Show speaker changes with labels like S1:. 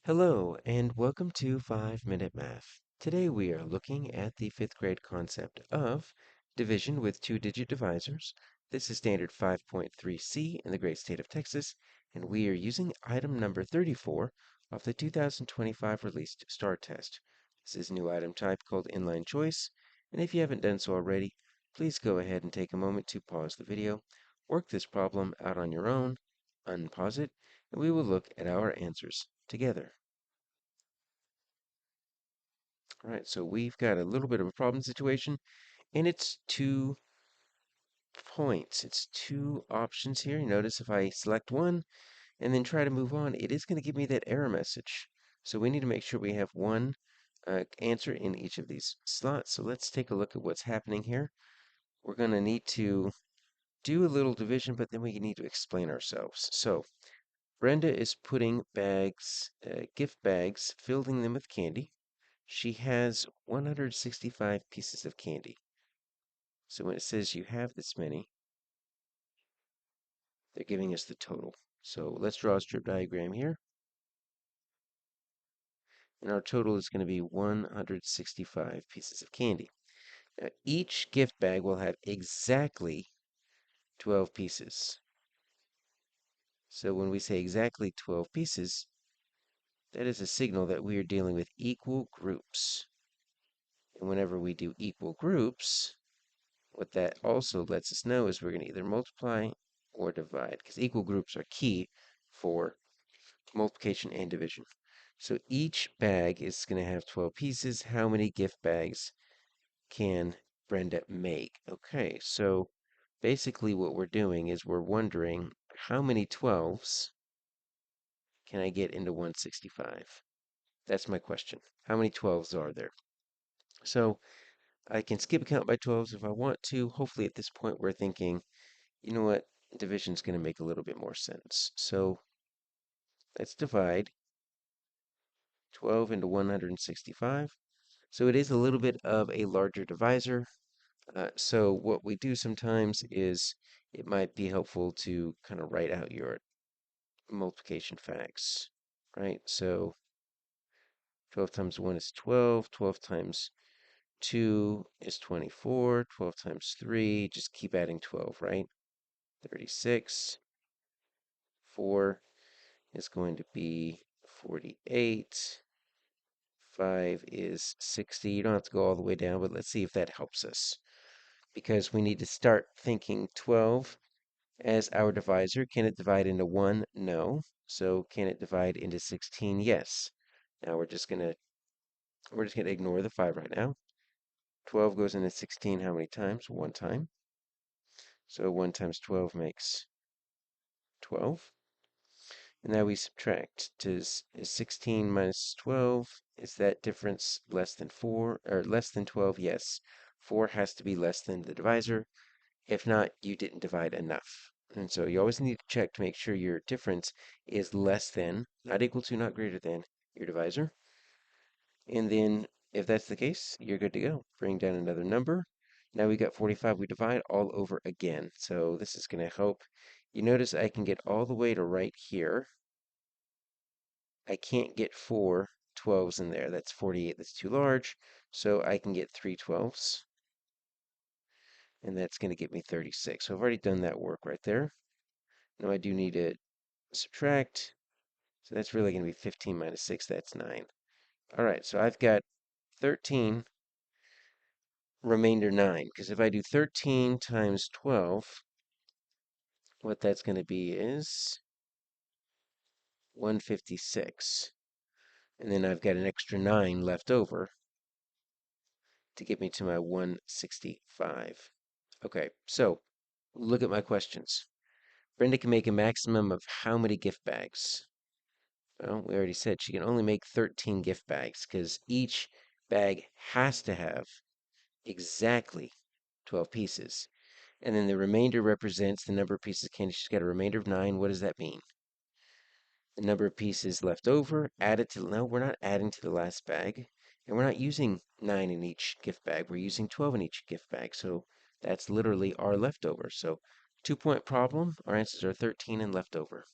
S1: Hello, and welcome to 5-Minute Math. Today we are looking at the 5th grade concept of division with two-digit divisors. This is standard 5.3c in the great state of Texas, and we are using item number 34 of the 2025 released STAAR test. This is a new item type called inline choice, and if you haven't done so already, please go ahead and take a moment to pause the video, work this problem out on your own, unpause it, and we will look at our answers together. All right, so we've got a little bit of a problem situation, and it's 2 points. It's 2 options here. Notice if I select one and then try to move on, it is going to give me that error message. So we need to make sure we have one answer in each of these slots. So let's take a look at what's happening here. We're going to need to do a little division, but then we need to explain ourselves. So Brenda is putting bags, gift bags, filling them with candy. She has 165 pieces of candy. So when it says you have this many, they're giving us the total. So let's draw a strip diagram here. And our total is going to be 165 pieces of candy. Now, each gift bag will have exactly 12 pieces. So when we say exactly 12 pieces, that is a signal that we are dealing with equal groups. And whenever we do equal groups, what that also lets us know is we're going to either multiply or divide, because equal groups are key for multiplication and division. So each bag is going to have 12 pieces. How many gift bags can Brenda make? Okay, so basically what we're doing is we're wondering how many 12s can I get into 165? That's my question. How many 12s are there? So I can skip a count by 12s if I want to. Hopefully at this point we're thinking, you know what, division's going to make a little bit more sense. So let's divide 12 into 165. So it is a little bit of a larger divisor. So what we do sometimes is it might be helpful to kind of write out your multiplication facts, right? So 12 times 1 is 12, 12 times 2 is 24, 12 times 3, just keep adding 12, right? 36, 4 is going to be 48, 5 is 60. You don't have to go all the way down, but let's see if that helps us. Because we need to start thinking 12 as our divisor. Can it divide into 1? No. So can it divide into 16? Yes. Now we're just gonna ignore the 5 right now. 12 goes into 16 how many times? 1 time. So 1 times 12 makes 12. And now we subtract. Is 16 minus 12, is that difference less than 4 or less than 12? Yes. 4 has to be less than the divisor. If not, you didn't divide enough. And so you always need to check to make sure your difference is less than, not equal to, not greater than your divisor. And then if that's the case, you're good to go. Bring down another number. Now we got 45, we divide all over again. So this is going to help. You notice I can get all the way to right here. I can't get 4 12s in there. That's 48, that's too large. So I can get 3 12s. And that's going to get me 36. So I've already done that work right there. Now I do need to subtract. So that's really going to be 15 minus 6. That's 9. All right, so I've got 13, remainder 9. Because if I do 13 times 12, what that's going to be is 156. And then I've got an extra 9 left over to get me to my 165. Okay, so look at my questions. Brenda can make a maximum of how many gift bags? Well, we already said she can only make 13 gift bags because each bag has to have exactly 12 pieces. And then the remainder represents the number of pieces of candy. She's got a remainder of 9. What does that mean? The number of pieces left over, added to, no, we're not adding to the last bag. And we're not using 9 in each gift bag. We're using 12 in each gift bag. So that's literally our leftover. So 2-point problem, our answers are 13 and leftover.